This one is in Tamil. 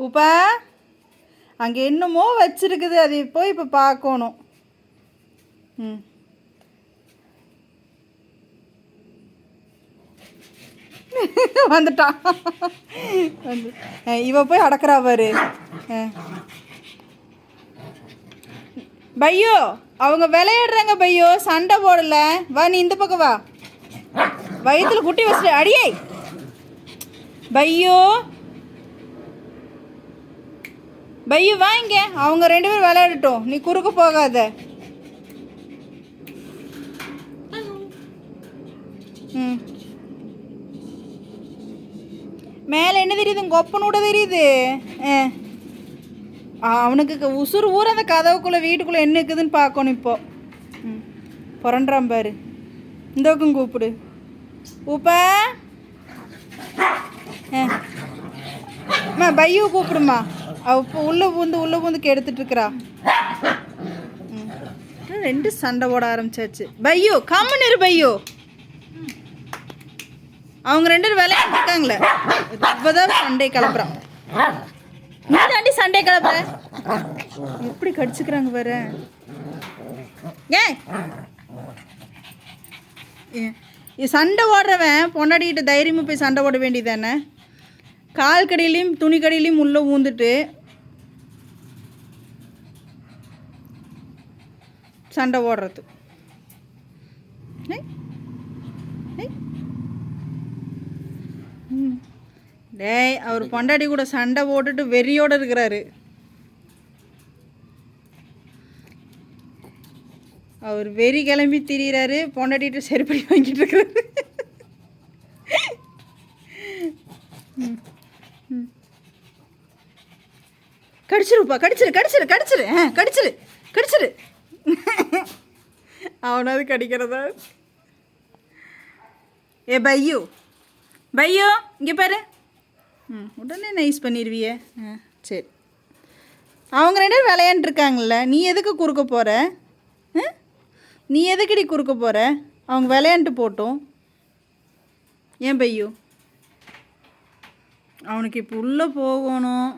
உப்பா அங்கே என்னமோ வச்சிருக்குது, அது போய் இப்போ பார்க்கணும். ம் வந்துட்டான் வந்து இவ போய் அடக்கிறா பாரு. பையோ அவங்க விளையாடுறாங்க பையோ, சண்டை போடல. வா நீ இந்த பக்கம் வா, வயிற்றுல குட்டி வச்சுட்டு அடியே. பையோ பையோ வா இங்க, அவங்க 2 பேரும் விளையாடட்டும், நீ குறுக்க போகாத. ம் மேலே என்ன தெரியுது, உங்கள் ஒப்பனோட தெரியுது. அவனுக்கு உசுறு ஊற அந்த கதவுக்குள்ளே வீட்டுக்குள்ளே என்ன இருக்குதுன்னு பார்க்கணும் இப்போ. ம் புரண்டான் பாரு. இந்த பக்கம் கூப்பிடு ஊப்பா. அம்மா பையு கூப்பிடுமா, அவ இப்போ உள்ளே பூந்து கெடுத்துட்ருக்குறா. 2 சண்டை போட ஆரம்பிச்சாச்சு. பையு கம்முன்னு இரு பையு, அவங்க 2 பேரும் விளையாண்டுருக்காங்களே, இப்போதான் சண்டை கிளப்புறான். நீ தாண்டி சண்டை கிளப்புற, எப்படி கடிச்சுக்கிறாங்க பாரு. ஏன் சண்டை ஓடுறவன் பொண்டாடிக்கிட்ட தைரியமாக போய் சண்டை போட வேண்டியதானே. கால் கடையிலையும் துணி கடையிலையும் உள்ளே ஊந்துட்டு சண்டை ஓடுறது. டேய் அவர் பொண்டாடி கூட சண்டை போட்டுட்டு வெறியோடு இருக்கிறாரு. அவர் வெறி கிளம்பி திரியிறாரு, பொண்டாடிட்டு செருப்படி வாங்கிட்டு இருக்கிறாரு. கடிச்சிருப்பா, கடிச்சிரு. அவனாவது கடிக்கிறதா. ஏ பையோ இங்கே பாரு. உடனே நைஸ் பண்ணிடுவியே. சரி, அவங்க 2 பேரும் விளையாண்டுருக்காங்கல்ல, நீ எதுக்கு குறுக்க போகிற? நீ எதுக்கடி குறுக்க போகிற? அவங்க விளையாண்டு போட்டோம். ஏன் பையோ அவனுக்கு இப்போ உள்ளே போகணும்.